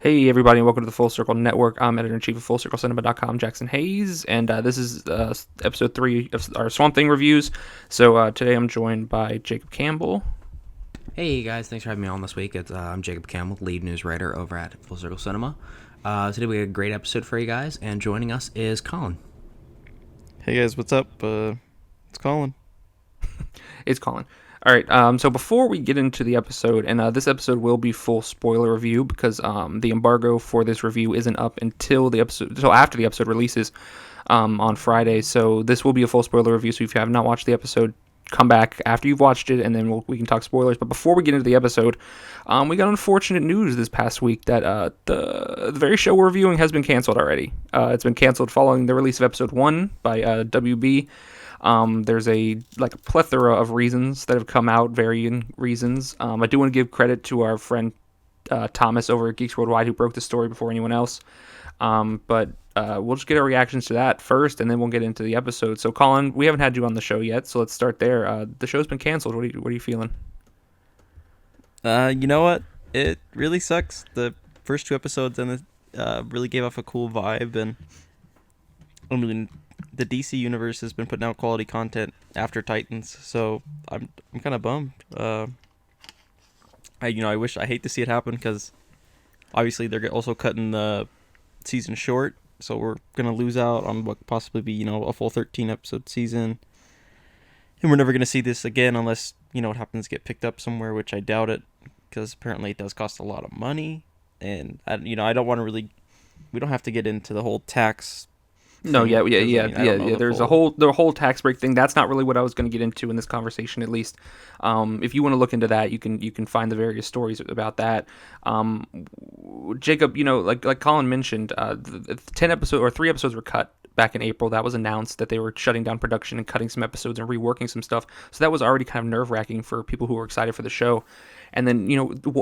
Hey everybody, and welcome to the Full Circle Network. I'm editor-in-chief of FullCircleCinema.com, Jackson Hayes, and this is episode 3 of our Swamp Thing reviews. So today I'm joined by Jacob Campbell. Hey guys, thanks for having me on this week. I'm Jacob Campbell, lead news writer over at Full Circle Cinema. Today we have a great episode for you guys, and joining us is Colin. Hey guys, what's up? It's Colin. It's Colin. All right, so before we get into the episode, and this episode will be full spoiler review because the embargo for this review isn't up until after the episode releases on Friday. So this will be a full spoiler review. So if you have not watched the episode, come back after you've watched it, and then we can talk spoilers. But before we get into the episode, we got unfortunate news this past week that the very show we're reviewing has been canceled already. It's been canceled following the release of episode 1 by WB. There's a plethora of reasons that have come out, varying reasons. I do want to give credit to our friend Thomas over at Geeks Worldwide who broke the story before anyone else. But we'll just get our reactions to that first, and then we'll get into the episode. So, Colin, we haven't had you on the show yet, so let's start there. The show's been canceled. What are you feeling? You know what? It really sucks. The first 2 episodes and really gave off a cool vibe, and I mean, the DC universe has been putting out quality content after Titans, so I'm kind of bummed. I hate to see it happen because obviously they're also cutting the season short, so we're gonna lose out on what could possibly be a full 13 episode season, and we're never gonna see this again unless it happens to get picked up somewhere, which I doubt it because apparently it does cost a lot of money, and I don't want to really. We don't have to get into the whole tax. No, yeah. There's the whole tax break thing. That's not really what I was going to get into in this conversation, at least. If you want to look into that, you can find the various stories about that. Jacob, like Colin mentioned, the 3 episodes were cut back in April. That was announced that they were shutting down production and cutting some episodes and reworking some stuff. So that was already kind of nerve-wracking for people who were excited for the show. And then,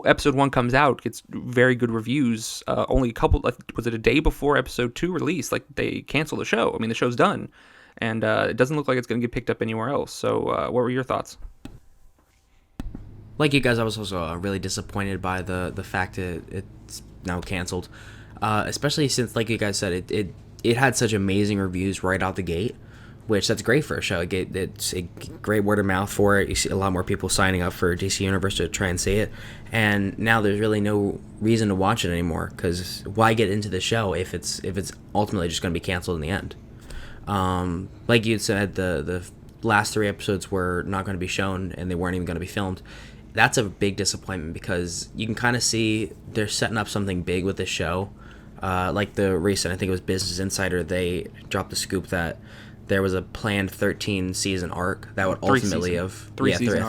episode 1 comes out, gets very good reviews. Only a couple, was it a day before episode 2 released? They canceled the show. I mean, the show's done. And it doesn't look like it's going to get picked up anywhere else. So what were your thoughts? Like you guys, I was also really disappointed by the fact that it's now canceled. Especially since, like you guys said, it had such amazing reviews right out the gate, which that's great for a show. It's a great word of mouth for it. You see a lot more people signing up for DC Universe to try and see it. And now there's really no reason to watch it anymore, because why get into the show if it's ultimately just going to be canceled in the end? Like you said, the last 3 episodes were not going to be shown, and they weren't even going to be filmed. That's a big disappointment because you can kind of see they're setting up something big with this show. Like the recent, I think it was Business Insider, they dropped the scoop that there was a planned 13 season arc that would ultimately three season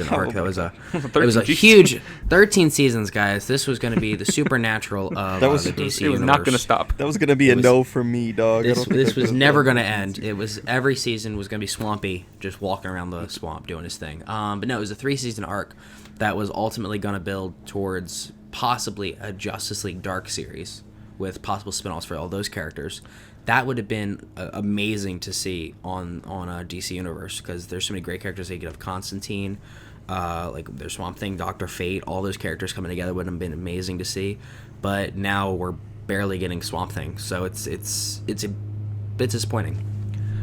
arc. That was it was a huge 13 seasons, guys. This was going to be the supernatural of the DC universe. It was not going to stop. That was going to be a no from me, dog. This was never going to end. It was every season was going to be Swampy just walking around the swamp doing his thing. But no, it was a 3 season arc that was ultimately going to build towards possibly a Justice League Dark series with possible spin-offs for all those characters. That would have been amazing to see on DC Universe, because there's so many great characters. They could have Constantine, there's Swamp Thing, Dr. Fate, all those characters coming together would have been amazing to see. But now we're barely getting Swamp Thing, so it's a bit disappointing.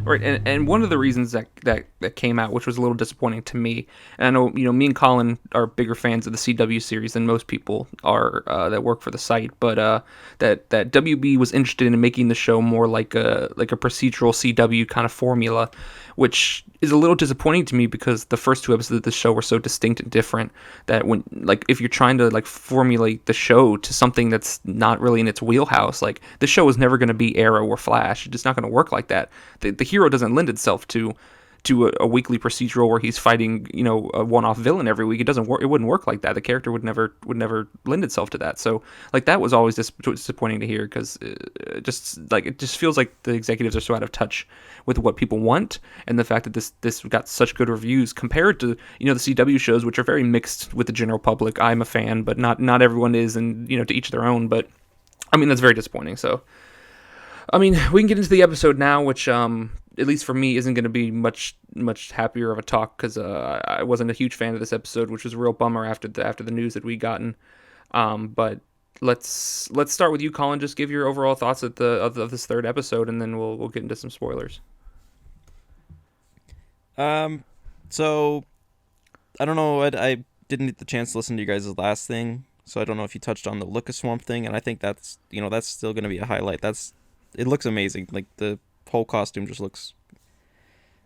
Right, and one of the reasons that came out, which was a little disappointing to me, and I know me and Colin are bigger fans of the CW series than most people are that work for the site, but that WB was interested in making the show more like a procedural CW kind of formula, which is a little disappointing to me because the first 2 episodes of the show were so distinct and different that if you're trying to formulate the show to something that's not really in its wheelhouse, the show is never going to be Arrow or Flash. It's just not going to work like that. The hero doesn't lend itself to a weekly procedural where he's fighting a one-off villain every week. It doesn't work. It wouldn't work like that. The character would never lend itself to that. So that was always disappointing to hear, because it just feels like the executives are so out of touch with what people want, and the fact that this got such good reviews compared to the CW shows, which are very mixed with the general public. I'm a fan, but not everyone is, and to each their own. But I mean, that's very disappointing. So I mean, we can get into the episode now, which at least for me, isn't going to be much happier of a talk, because I wasn't a huge fan of this episode, which was a real bummer after the news that we gotten. But let's start with you, Colin. Just give your overall thoughts of this third episode, and then we'll get into some spoilers. So I don't know. I didn't get the chance to listen to you guys' last thing, so I don't know if you touched on the look of Swamp Thing, and I think that's still gonna be a highlight. It looks amazing. Like the whole costume just looks.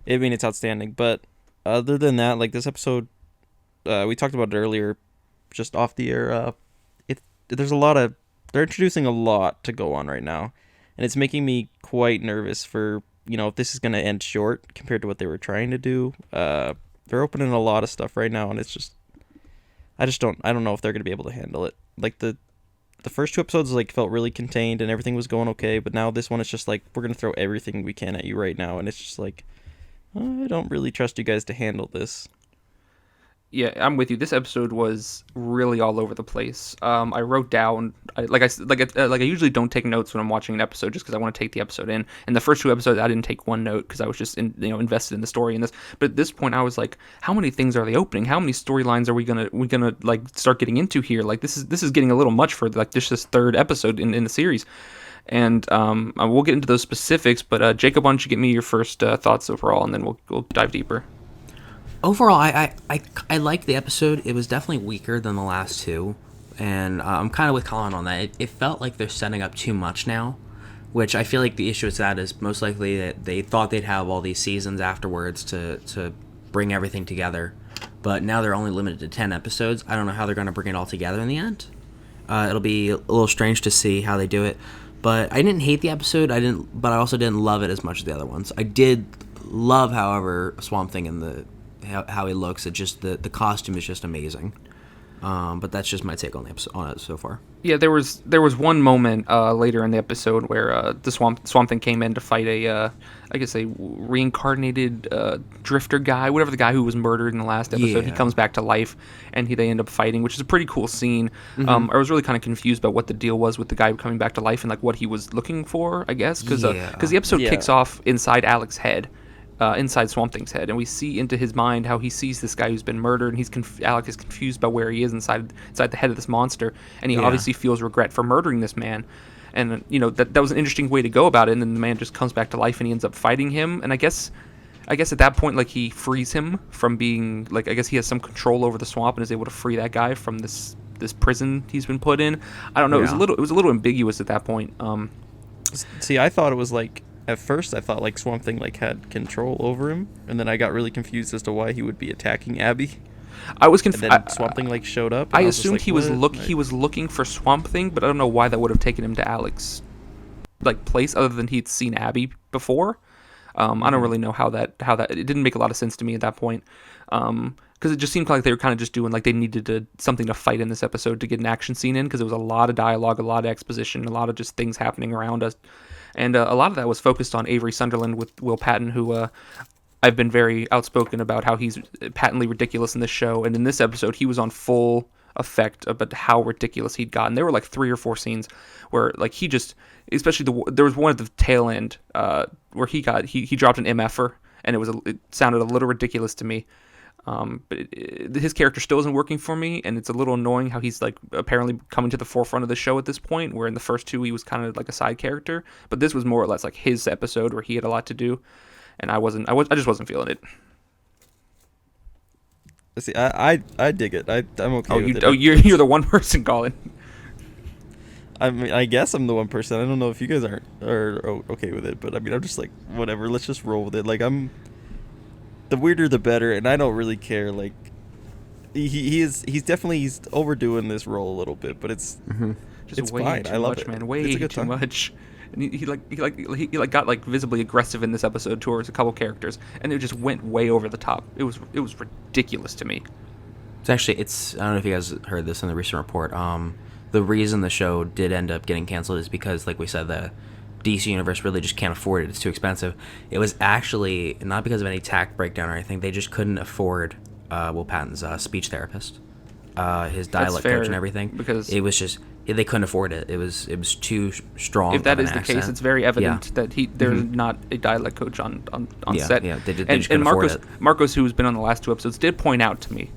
I mean, it's outstanding. But other than that, like this episode, we talked about it earlier, just off the air. There's a lot of they're introducing a lot to go on right now, and it's making me quite nervous for if this is gonna end short compared to what they were trying to do. They're opening a lot of stuff right now, and it's just I don't know if they're gonna be able to handle it. Like the first two episodes like felt really contained and everything was going okay, but now this one is just like we're gonna throw everything we can at you right now, and it's just like I don't really trust you guys to handle this. Yeah, I'm with you. This episode was really all over the place. I wrote down, I usually don't take notes when I'm watching an episode just because I want to take the episode in. And the first two episodes, I didn't take one note because I was just invested in the story in this. But at this point, I was like, how many things are they opening? How many storylines are we gonna like start getting into here? Like this is getting a little much for like this third episode in the series. And we'll get into those specifics. But Jacob, why don't you give me your first thoughts overall, and then we'll dive deeper. Overall, I liked the episode. It was definitely weaker than the last two, and I'm kind of with Colin on that. It felt like they're setting up too much now, which I feel like the issue with that is most likely that they thought they'd have all these seasons afterwards to bring everything together, but now they're only limited to 10 episodes. I don't know how they're going to bring it all together in the end. It'll be a little strange to see how they do it, but I didn't hate the episode. But I also didn't love it as much as the other ones. I did love, however, Swamp Thing and how he looks. It just the costume is just amazing. But that's just my take on the episode on it so far. Yeah, there was one moment later in the episode where the Swamp Thing came in to fight a reincarnated drifter guy, whatever the guy who was murdered in the last episode. Yeah. He comes back to life, and they end up fighting, which is a pretty cool scene. I was really kind of confused about what the deal was with the guy coming back to life and like what he was looking for, I guess, because the episode kicks off inside Alec's head. Inside Swamp Thing's head, and we see into his mind how he sees this guy who's been murdered, and Alec is confused by where he is inside the head of this monster, and he obviously feels regret for murdering this man, and that was an interesting way to go about it. And then the man just comes back to life, and he ends up fighting him, and I guess at that point, like, he frees him from being, like, I guess he has some control over the swamp and is able to free that guy from this prison he's been put in. I don't know. Yeah. It was a little ambiguous at that point. See, I thought it was like. At first, I thought like Swamp Thing like had control over him, and then I got really confused as to why he would be attacking Abby. I was confused. And then Swamp Thing like showed up. I assumed like, he was looking for Swamp Thing, but I don't know why that would have taken him to Alec's like place, other than he'd seen Abby before. I don't really know how that it didn't make a lot of sense to me at that point. Because it just seemed like they were kind of just doing like they needed something to fight in this episode to get an action scene in, because there was a lot of dialogue, a lot of exposition, a lot of just things happening around us. And a lot of that was focused on Avery Sunderland with Will Patton, who I've been very outspoken about how he's patently ridiculous in this show. And in this episode, he was on full effect about how ridiculous he'd gotten. There were like 3 or 4 scenes where like he just, especially there was one at the tail end where he dropped an MFer, and it sounded a little ridiculous to me. But his character still isn't working for me, and it's a little annoying how he's like apparently coming to the forefront of the show at this point, where in the first 2 he was kind of like a side character, but this was more or less like his episode where he had a lot to do, and I just wasn't feeling it. See, I dig it. I'm okay with it. Oh, you're the one person, Colin. I mean, I guess I'm the one person. I don't know if you guys are okay with it, but I mean, I'm just like, whatever. Let's just roll with it. Like, the weirder the better, and I don't really care. Like, he's definitely overdoing this role a little bit, but it's just way fine. Too I love much, it, man. Way too much. And he got like visibly aggressive in this episode towards a couple characters, and it just went way over the top. It was ridiculous to me. I don't know if you guys heard this in the recent report. The reason the show did end up getting canceled is because, like we said, the DC Universe really just can't afford it. It's too expensive. It was actually not because of any tax breakdown or anything. They just couldn't afford Will Patton's speech therapist, his dialect coach and everything. Because it was just they couldn't afford it. It was too strong. If that is the case, it's very evident that there's not a dialect coach on set. Yeah, they just couldn't Marcos, afford it. Marcos, who's been on the last 2 episodes, did point out to me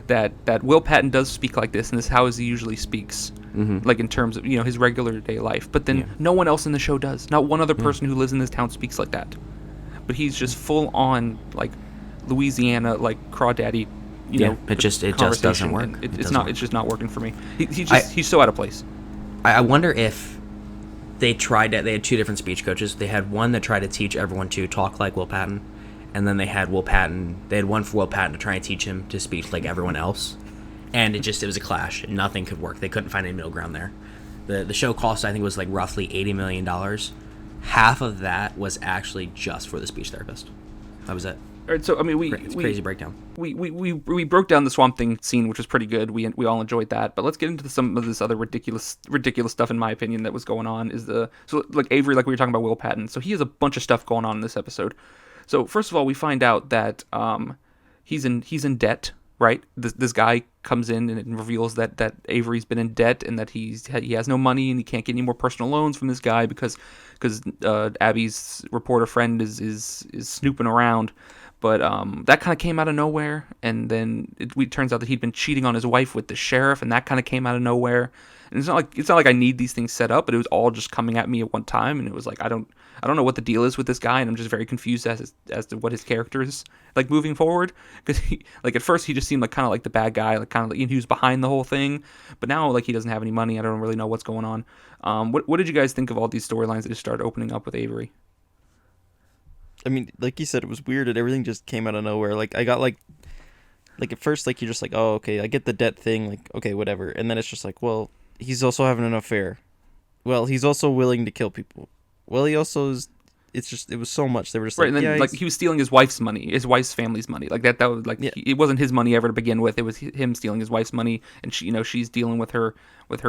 that Will Patton does speak like this, and this is how he usually speaks, like in terms of his regular day life. But then no one else in the show does. Not one other person who lives in this town speaks like that. But he's just full on like Louisiana, like crawdaddy. It just doesn't work. It's just not working for me. He's so out of place. I wonder if they had two different speech coaches. They had one that tried to teach everyone to talk like Will Patton, and then they had one for Will Patton to try and teach him to speak like everyone else. And it was a clash. Nothing could work. They couldn't find any middle ground there. The show cost, I think, was like roughly $80 million. Half of that was actually just for the speech therapist. That was it. All right, so I mean, it's crazy breakdown. We broke down the Swamp Thing scene, which was pretty good. We all enjoyed that. But let's get into some of this other ridiculous stuff, in my opinion, that was going on. So like Avery, like we were talking about Will Patton. So he has a bunch of stuff going on in this episode. So first of all, we find out that he's in debt, right? This guy comes in and it reveals that Avery's been in debt and that he has no money and he can't get any more personal loans from this guy because Abby's reporter friend is snooping around. But that kind of came out of nowhere, and then it turns out that he'd been cheating on his wife with the sheriff, and that kind of came out of nowhere. And it's not like I need these things set up, but it was all just coming at me at one time, and it was like I don't know what the deal is with this guy, and I'm just very confused as to what his character is like moving forward. Because at first he just seemed like kind of like the bad guy, like kind of like he was behind the whole thing, but now like he doesn't have any money. I don't really know what's going on. What did you guys think of all these storylines that just started opening up with Avery? I mean, like you said, it was weird and everything just came out of nowhere. Like, I got, like at first, like, you're just like, oh, okay, I get the debt thing, like, okay, whatever. And then it's just like, well, he's also having an affair. Well, he's also willing to kill people. Well, he also is, it was so much. They were just right, like, and then, like, he was stealing his wife's money, his wife's family's money. Like, that was, like, it wasn't his money ever to begin with. It was him stealing his wife's money, and she's dealing with her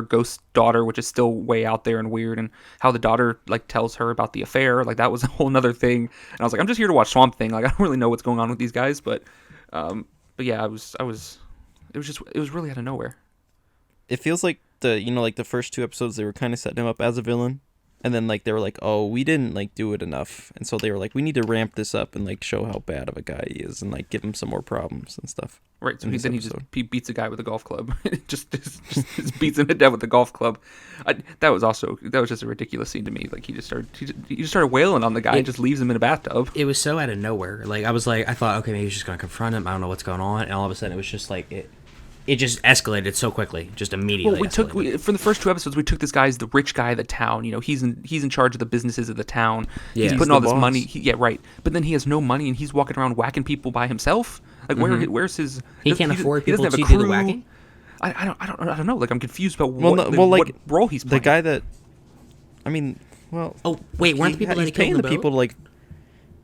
ghost daughter, which is still way out there and weird, and how the daughter, like, tells her about the affair. Like, that was a whole nother thing. And I was like, I'm just here to watch Swamp Thing. Like, I don't really know what's going on with these guys, but yeah, it was really out of nowhere. It feels like the first two episodes, they were kind of setting him up as a villain. And then, like, they were like, oh, we didn't, like, do it enough. And so they were like, we need to ramp this up and, like, show how bad of a guy he is and, like, give him some more problems and stuff. Right, so he beats a guy with a golf club. just beats him to death with a golf club. That was just a ridiculous scene to me. Like, he just started wailing on the guy and just leaves him in a bathtub. It was so out of nowhere. Like, I thought, okay, maybe he's just going to confront him. I don't know what's going on. And all of a sudden, it was just like, it just escalated so quickly, just immediately. Well, from the first two episodes, we took this guy as the rich guy of the town. He's in charge of the businesses of the town. Yeah. He's putting all this money. Right. But then he has no money, and he's walking around whacking people by himself. Like, where's his? He can't afford people to do the whacking. I don't know. Like, I'm confused about what role he's playing. The guy that, I mean, well. Oh wait, weren't the people that he paying killed the people to, like,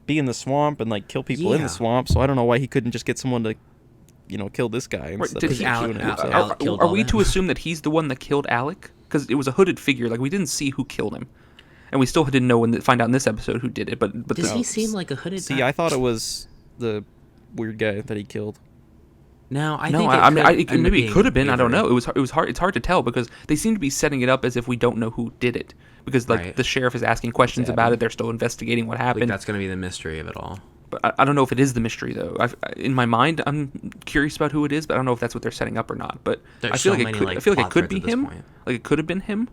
be in the swamp and, like, kill people in the swamp? So I don't know why he couldn't just get someone to, kill this guy instead of doing it himself. Are we to assume that he's the one that killed Alec? Because it was a hooded figure. Like, we didn't see who killed him, and we still didn't know find out in this episode who did it. But does he seem like a hooded? See, I thought it was the weird guy that he killed. Maybe it could have been. I don't know. It was hard. It's hard to tell because they seem to be setting it up as if we don't know who did it. Because the sheriff is asking questions about it. They're still investigating what happened. That's going to be the mystery of it all. But I don't know if it is the mystery, though. In my mind, I'm curious about who it is, but I don't know if that's what they're setting up or not. But I feel like it could be him. Like, it could have been him.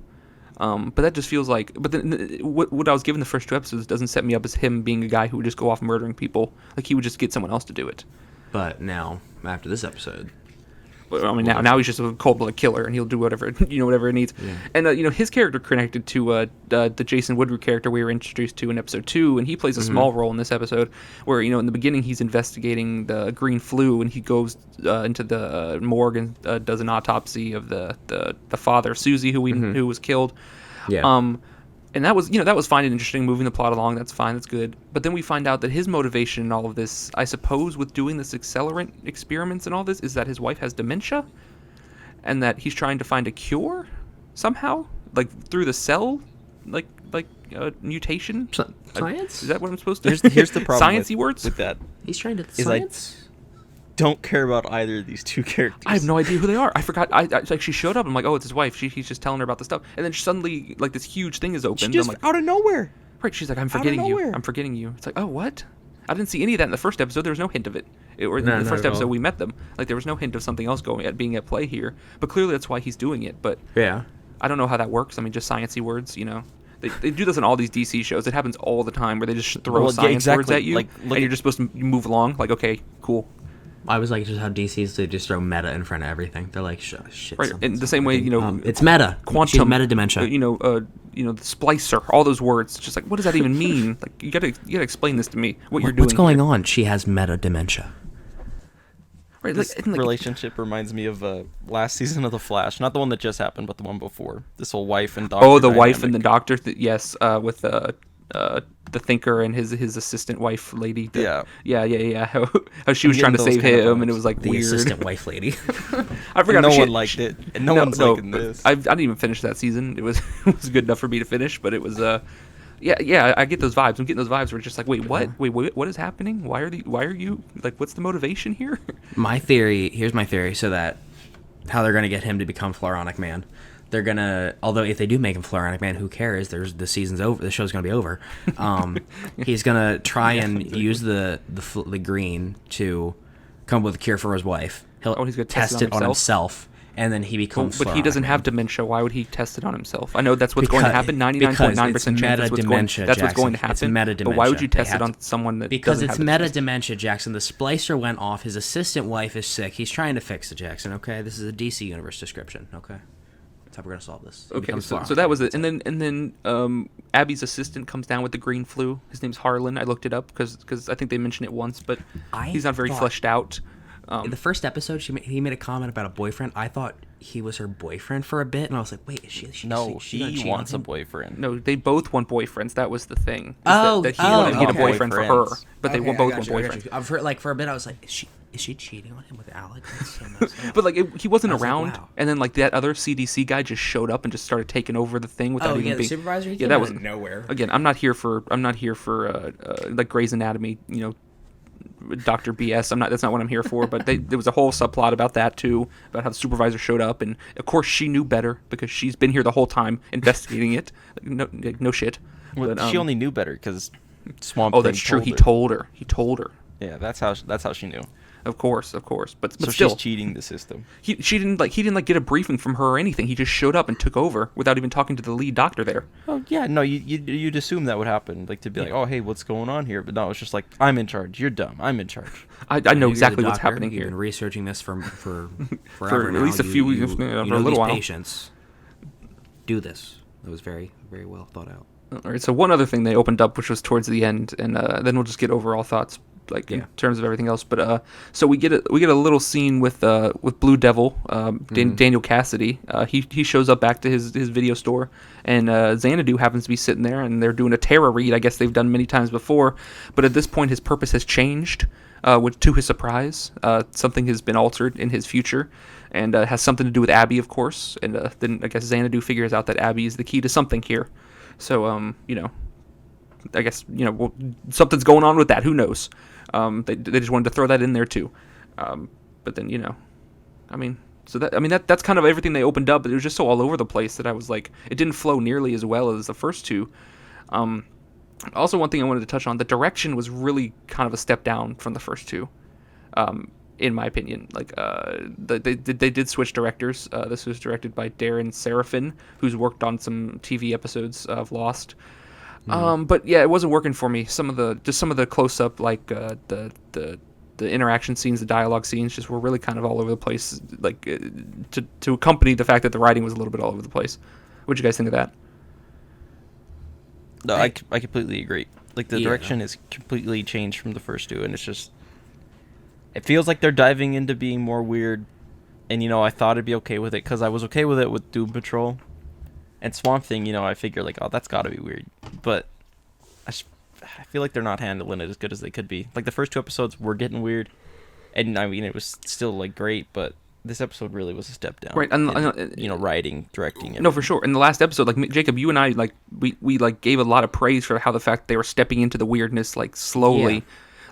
But that just feels like. But then what I was given the first two episodes doesn't set me up as him being a guy who would just go off murdering people. Like, he would just get someone else to do it. But now, after this episode. I mean, now he's just a cold-blooded killer, and he'll do whatever it needs. Yeah. And his character connected to the Jason Woodrue character we were introduced to in episode 2, and he plays a small role in this episode. Where in the beginning he's investigating the green flu, and he goes into the morgue and does an autopsy of the father, Susie, who was killed. Yeah. And that was fine and interesting, moving the plot along. That's fine, that's good. But then we find out that his motivation in all of this, I suppose, with doing this accelerant experiments and all this, is that his wife has dementia, and that he's trying to find a cure somehow, like through the cell, like mutation. Science? Is that what I'm supposed to? Here's the problem. Sciencey words with that. He's trying to science. Don't care about either of these two characters. I have no idea who they are. I forgot. Like, she showed up. I'm like, oh, it's his wife. He's just telling her about the stuff, and then suddenly, like, this huge thing is opened. She just I'm like, out of nowhere. Right? She's like, I'm forgetting you. I'm forgetting you. It's like, oh, what? I didn't see any of that in the first episode. There was no hint of it. Or in the first episode we met them. Like, there was no hint of something else being at play here. But clearly that's why he's doing it. But Yeah. I don't know how that works. I mean, just sciencey words, you know. They do this in all these DC shows. It happens all the time where they just throw science words at you, and you're just supposed to move along. Like, okay, cool. I was like, just how DC's, they just throw meta in front of everything. They're like, shit. Right, in the same way, you know, it's meta. Quantum, She's meta dementia. You know, the splicer, all those words. Just like, what does that even mean? Like, you gotta explain this to me. What you're doing? What's going here. on? She has meta dementia. Right, This relationship reminds me of last season of The Flash, not the one that just happened, but the one before. This whole wife and doctor. Oh, the wife dynamic. and the doctor. Yes, with the thinker and his assistant wife lady. Yeah. How she was trying to save him, and it was like The weird. assistant wife lady. I forgot. No one liked it, and no one's liking this. I didn't even finish that season. It was it was good enough for me to finish, but it was yeah. I get those vibes. I'm getting those vibes where it's just like, wait, what? Wait, what is happening? Why are you like? What's the motivation here? Here's my theory, so that how they're gonna get him to become Floronic Man. They're gonna, although if they do make him Floronic Man, who cares? The season's over. The show's gonna be over. He's gonna try and use the green to come up with a cure for his wife. He's gonna test it on himself, and then he becomes. But he doesn't have dementia. Why would he test it on himself? I know that's what's going to happen. 99.9% chance that's what's going to happen. It's meta dementia. But why would you test it on someone that because doesn't it's have meta dementia, Jackson. The splicer went off. His assistant wife is sick. He's trying to fix it, Jackson. Okay, this is a DC universe description. Okay. That's how we're gonna solve this. Okay, so that was it, and then Abby's assistant comes down with the green flu. His name's Harlan. I looked it up because I think they mentioned it once, but he's not very fleshed out. In the first episode, he made a comment about a boyfriend. I thought he was her boyfriend for a bit, and I was like, wait, is she no, she wants a boyfriend. No, they both want boyfriends. That was the thing. That he wanted to get a boyfriend for her, but they both want boyfriends. I've heard, like, for a bit, I was like, is she cheating on him with Alec? That's so messed up. But like he wasn't around, like, wow. And then like that other CDC guy just showed up and just started taking over the thing without even being. The supervisor. Yeah, that was nowhere. Again, I'm not here for like Grey's Anatomy, you know, Dr. BS. That's not what I'm here for. But there was a whole subplot about that too, about how the supervisor showed up, and of course she knew better because she's been here the whole time investigating it. No shit. Well, but, she only knew better because Swamp. Oh, that's true. He told her. Yeah, that's how she knew. Of course, but so still, she's cheating the system. He didn't get a briefing from her or anything. He just showed up and took over without even talking to the lead doctor there. Oh yeah, no, you'd assume that would happen, like to be like, oh hey, what's going on here? But no, it's just like, I'm in charge. You're dumb. I'm in charge. I know exactly what's happening here. You've been researching this for forever for at least a few weeks, for a little while. Patients do this. It was very, very well thought out. All right, so one other thing they opened up, which was towards the end, and then we'll just get overall thoughts, in terms of everything else. But so we get a little scene with Blue Devil, Daniel Cassidy. He shows up back to his video store, and Xanadu happens to be sitting there, and they're doing a tarot read. I guess they've done many times before, but at this point his purpose has changed. Which, to his surprise, something has been altered in his future, and has something to do with Abby, of course. And then I guess Xanadu figures out that Abby is the key to something here. So, I guess, something's going on with that. Who knows? They just wanted to throw that in there too. But then, that's kind of everything they opened up. But it was just so all over the place that I was like, it didn't flow nearly as well as the first two. Also, one thing I wanted to touch on, the direction was really kind of a step down from the first two. In my opinion, they did switch directors. This was directed by Darren Seraphin, who's worked on some TV episodes of Lost. But yeah, it wasn't working for me. Some of the close up, like the interaction scenes, the dialogue scenes, just were really kind of all over the place. Like to accompany the fact that the writing was a little bit all over the place. What'd you guys think of that? No, I completely agree. Like the direction is completely changed from the first two, and it's just. It feels like they're diving into being more weird, and I thought I'd be okay with it because I was okay with it with Doom Patrol, and Swamp Thing. I figure like, oh, that's got to be weird, but I feel like they're not handling it as good as they could be. Like the first two episodes were getting weird, and it was still like great, but this episode really was a step down. Right, and writing, directing. Everything. No, for sure. In the last episode, like Jacob, you and I, like we like gave a lot of praise for how the fact they were stepping into the weirdness like slowly. Yeah.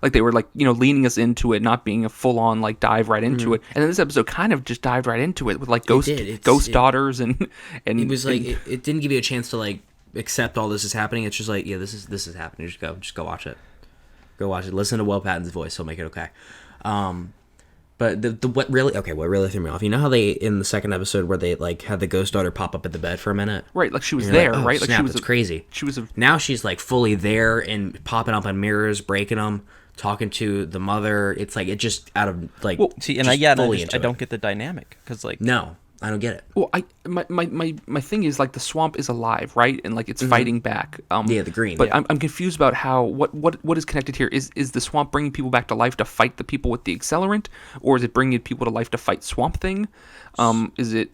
Like they were like, leaning us into it, not being a full-on like dive right into it. And then this episode kind of just dived right into it with like ghost daughters and it was like it didn't give you a chance to like accept all this is happening. It's just like, yeah, this is happening. Just go watch it. Go watch it. Listen to Will Patton's voice. He'll make it okay. But what really threw me off, you know how they, in the second episode where they like had the ghost daughter pop up at the bed for a minute? Right, like she was there, like, oh, right? Snap, Like she was that's crazy. She was now she's like fully there and popping up on mirrors, breaking them, talking to the mother. It's like it just out of like. Well, see, and I don't get the dynamic because like no, I don't get it. Well, my thing is like the swamp is alive, right? And like it's fighting back. Yeah, the green. But yeah. I'm confused about how what is connected here. Is the swamp bringing people back to life to fight the people with the accelerant, or is it bringing people to life to fight Swamp Thing? Is it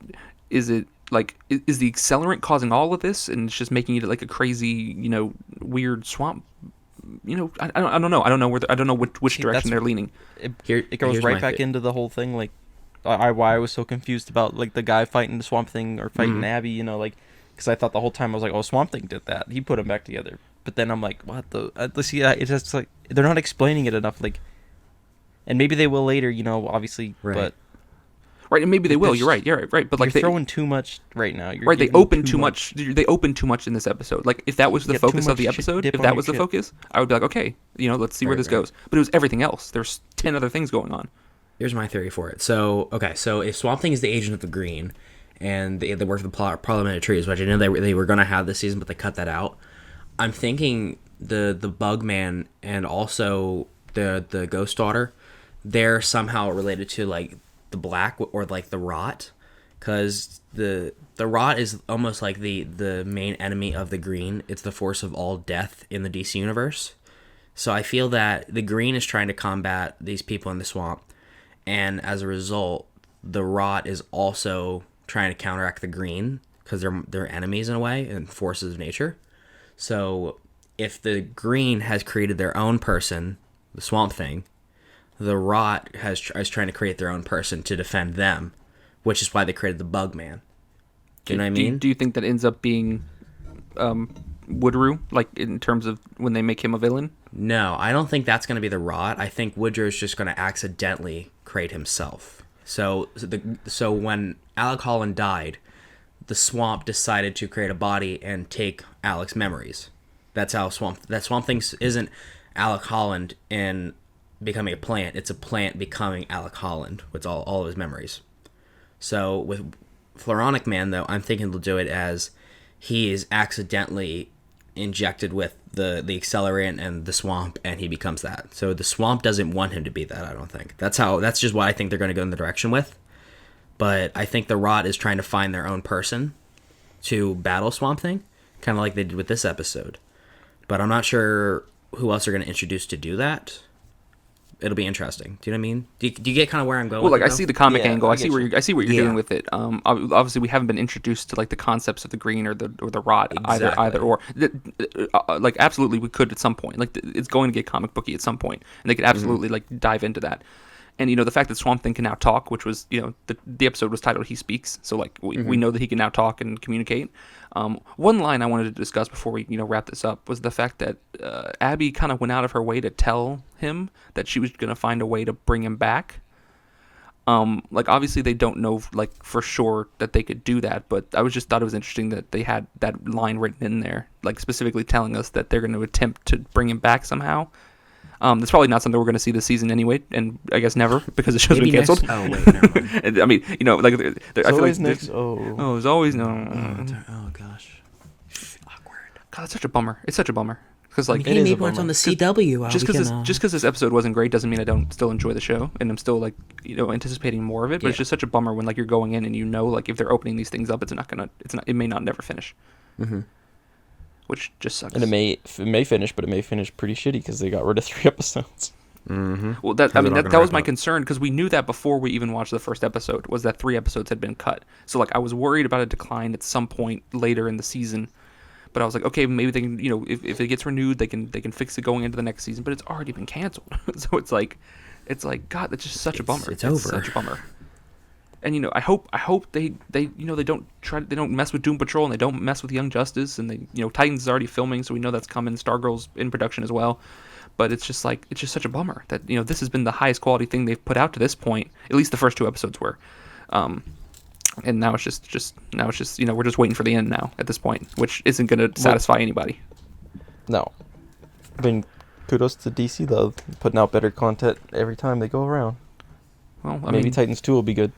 like is the accelerant causing all of this, and it's just making it like a crazy weird swamp? I don't know. I don't know which direction they're leaning. It goes right back into the whole thing like. Why I was so confused about like the guy fighting the Swamp Thing or fighting Abby, because I thought the whole time I was like, oh, Swamp Thing did that. He put him back together. But then I'm like, what the? See, it's just like they're not explaining it enough. Like, and maybe they will later, obviously. Right. But right, and maybe they will. You're right. But like you're throwing too much right now. They open too much. They open too much in this episode. Like if that was the focus of the episode, if that was the focus, I would be like, okay, let's see where this goes. But it was everything else. There's 10 other things going on. Here's my theory for it. So if Swamp Thing is the agent of the Green, and they work for the Parliament of Trees, which I know they were going to have this season, but they cut that out. I'm thinking the Bug Man and also the Ghost Daughter, they're somehow related to like the Black or like the Rot, because the Rot is almost like the main enemy of the Green. It's the force of all death in the DC universe. So I feel that the Green is trying to combat these people in the swamp. And as a result, the Rot is also trying to counteract the Green because they're enemies in a way and forces of nature. So if the Green has created their own person, the Swamp Thing, the Rot is trying to create their own person to defend them, which is why they created the Bug Man. Do you know what I mean? Do you think that ends up being Woodrue, like in terms of when they make him a villain? No, I don't think that's going to be the Rot. I think Woodrue is just going to accidentally create himself. So when Alec Holland died, the swamp decided to create a body and take Alec's memories. That's how Swamp Thing isn't Alec Holland in becoming a plant. It's a plant becoming Alec Holland with all of his memories. So with Floronic Man, though, I'm thinking they'll do it as he is accidentally injected with the accelerant and the swamp, and he becomes that. So the swamp doesn't want him to be that, I don't think. That's just what I think they're going to go in the direction with. But I think the Rot is trying to find their own person to battle Swamp Thing, kind of like they did with this episode. But I'm not sure who else they're going to introduce to do that. It'll be interesting. Do you know what I mean? Do you get kind of where I'm going? Well, like I see the comic angle. I see what you're Yeah. doing with it. Obviously, we haven't been introduced to like the concepts of the Green or the Rot Exactly. either or. Like absolutely, we could at some point. Like it's going to get comic booky at some point, and they could absolutely like dive into that. And the fact that Swamp Thing can now talk, which was the episode was titled "He Speaks," so like we know that he can now talk and communicate. One line I wanted to discuss before we wrap this up was the fact that Abby kind of went out of her way to tell him that she was going to find a way to bring him back. Like obviously they don't know like for sure that they could do that, but I thought it was interesting that they had that line written in there, like specifically telling us that they're going to attempt to bring him back somehow. That's probably not something we're going to see this season anyway, and I guess never because the show's been canceled. Oh wait, never mind. I mean, like I feel like next. there's always no. Oh gosh, awkward. God, it's such a bummer. It's such a bummer because like Hey, maybe it's on the CW. just because this episode wasn't great doesn't mean I don't still enjoy the show, and I'm still like anticipating more of it. But it's just such a bummer when like you're going in and like if they're opening these things up, it may not never finish. Mm-hmm. Which just sucks. And it may finish, but it may finish pretty shitty because they got rid of 3 episodes. Mm-hmm. Well, that was my concern because we knew that before we even watched the first episode was that 3 episodes had been cut. So like I was worried about a decline at some point later in the season, but I was like, okay, maybe they can, if it gets renewed, they can fix it going into the next season. But it's already been canceled, so it's like, God, that's just such a bummer. It's over. Such a bummer. And I hope they don't mess with Doom Patrol and they don't mess with Young Justice and Titans is already filming, so we know that's coming. Stargirl's in production as well, but it's just such a bummer that this has been the highest quality thing they've put out to this point. At least the first 2 episodes were, and now it's just we're just waiting for the end now at this point, which isn't going to satisfy anybody. No, I mean, kudos to DC though, putting out better content every time they go around. Well, Maybe Titans 2 will be good.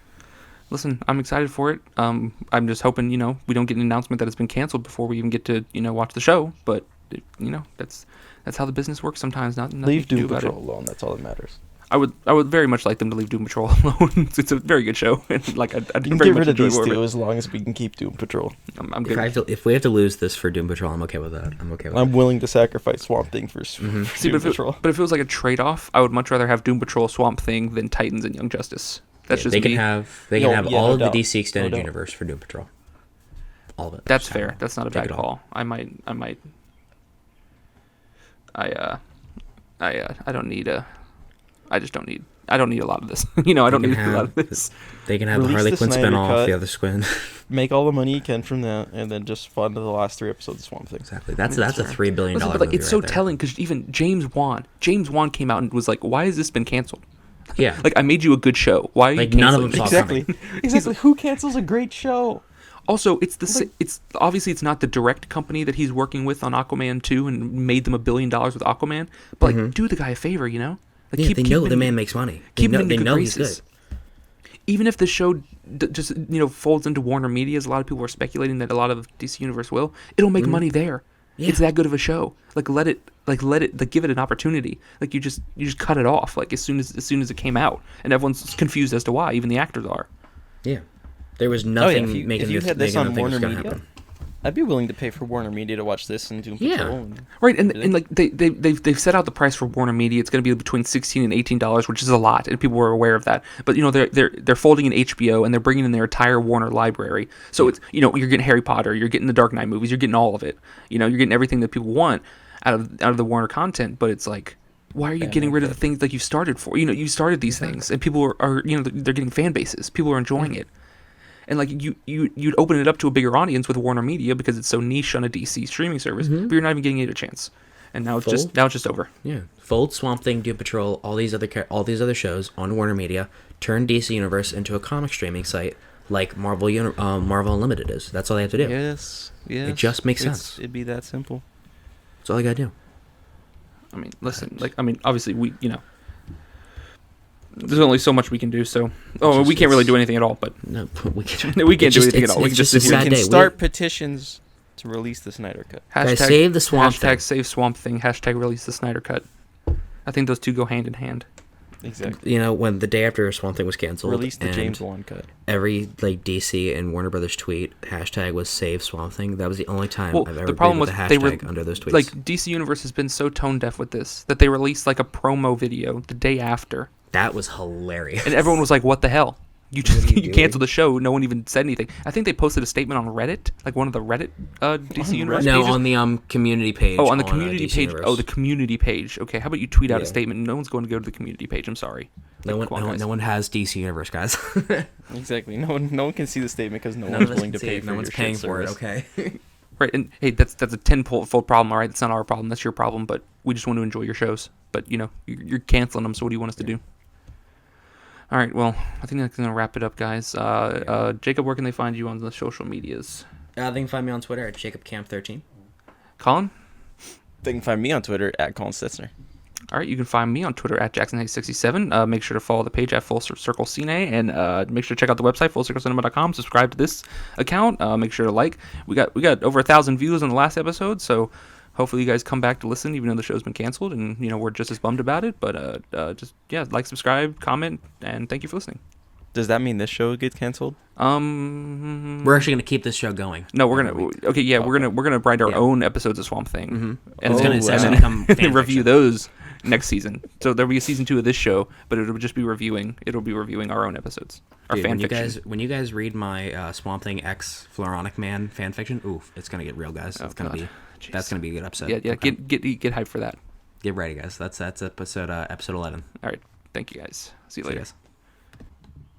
Listen, I'm excited for it. I'm just hoping, we don't get an announcement that it's been canceled before we even get to, watch the show. But, that's how the business works sometimes. Nothing Leave you can Doom do about Patrol it. alone. That's all that matters. I would very much like them to leave Doom Patrol alone. It's a very good show. And like I You very can much get rid of enjoy these more of two it. as long as we can keep Doom Patrol. I'm good. If we have to lose this for Doom Patrol, I'm okay with that. I'm okay with I'm willing to sacrifice Swamp Thing for See, Doom but Patrol. but if it was like a trade-off, I would much rather have Doom Patrol, Swamp Thing than Titans and Young Justice. That's just they me. can have all no of the doubt. DC extended No doubt. universe for Doom Patrol. All of it. That's Just fair. have it. That's not a Take bad it all. call. I don't need a lot of this. I don't need a lot of this. They can have the Release Harley the Quinn Snyder spinoff, cut. the other Squin. Make all the money you can from that, and then just fund the last 3 episodes of Swamp Thing. Exactly. That's That's a fair. $3 billion Listen, but like movie it's so right there. telling because even James Wan came out and was like, "Why has this been canceled? Yeah. Like I made you a good show. Why are you Like, none of canceling them it?" saw Exactly. Exactly. Who cancels a great show? Also, it's obviously it's not the direct company that he's working with on Aquaman 2 and made them $1 billion with Aquaman, but like do the guy a favor, Like Yeah, they know him the in- man makes money. keep him in They good know he's graces. good. Even if the show just folds into Warner Media, as a lot of people are speculating that a lot of DC Universe will, it'll make money there. Yeah. It's that good of a show. Let it give it an opportunity. Like you just cut it off like as soon as it came out, and everyone's confused as to why. Even the actors are. Yeah. There was nothing if making you this, had this making on them think it was Warner gonna Media, happen. I'd be willing to pay for Warner Media to watch this and Doom Yeah. Patrol. And Right, and like they've set out the price for Warner Media. It's going to be between $16 and $18, which is a lot, and people were aware of that. But they're folding in HBO and they're bringing in their entire Warner library. So it's you're getting Harry Potter, you're getting the Dark Knight movies, you're getting all of it. You're getting everything that people want out of the Warner content. But it's like, why are you getting rid of the things like you started for? You started these things, and people are they're getting fan bases. People are enjoying it. And like you'd open it up to a bigger audience with Warner Media because it's so niche on a DC streaming service, but you're not even giving it a chance. And now it's just over. Yeah. Fold Swamp Thing, Doom Patrol, all these other shows on Warner Media, turn DC Universe into a comic streaming site like Marvel Unlimited is. That's all they have to do. yes. It just makes sense. It'd be that simple. That's all they gotta do. I mean, listen, obviously we there's only so much we can do. So, we can't really do anything at all. But No, we can't. we can't do anything at all. We can just sit a here. sad We can day. start petitions to release the Snyder Cut. Guys, save the Swamp hashtag Thing. save Swamp Thing. Hashtag release the Snyder Cut. I think those two go hand in hand. Exactly. When the day after Swamp Thing was canceled, Release the and James Wan cut. every DC and Warner Brothers tweet hashtag was save Swamp Thing. That was the only time Well, I've ever the problem been with was a they were hashtag under those tweets. like DC Universe has been so tone deaf with this that they released like a promo video the day after, that was hilarious. and everyone was like, "What the hell? You just are you you doing?" canceled the show. No one even said anything." I think they posted a statement on Reddit, like one of the Reddit DC Universe No, pages. on the community page. Oh, on the DC community page. Universe. Oh, the community page. Okay, how about you tweet out a Yeah. statement? No one's going to go to the community page. I'm sorry. No Come on, guys. one has DC Universe, guys. Exactly. No one can see the statement because no None one's of us willing can to see pay it. for No your one's paying shit for it. service. Okay. Right, and hey, that's a tenfold problem. All right, that's not our problem. That's your problem. But we just want to enjoy your shows. But you're canceling them. So what do you want us to do? All right, well, I think that's gonna wrap it up, guys. Jacob, where can they find you on the social medias? They can find me on Twitter at JacobCamp13. Colin? They can find me on Twitter at Colin Stetzner. All right, you can find me on Twitter at JacksonHayes67. Make sure to follow the page at Full Circle Cine, and make sure to check out the website fullcirclecinema.com. Subscribe to this account. Make sure to like. We got over 1,000 views on the last episode, so hopefully you guys come back to listen, even though the show's been canceled, and we're just as bummed about it. But like, subscribe, comment, and thank you for listening. Does that mean this show gets canceled? We're actually gonna keep this show going. No, we're gonna. Okay, yeah, we're gonna write our Yeah. own episodes of Swamp Thing, and It's then, gonna- it's and gonna then become fan review fiction. those next season. So there'll be a season 2 of this show, but it'll just be reviewing. It'll be reviewing our own episodes, our Dude, fan fiction. when you guys read my Swamp Thing X Floronic Man fan fiction, oof, it's gonna get real, guys. It's gonna God. be Jeez. that's gonna be a good episode. Yeah. Okay. Get hyped for that. Get ready, guys. That's episode 11. All right. Thank you, guys. See you See you later. guys.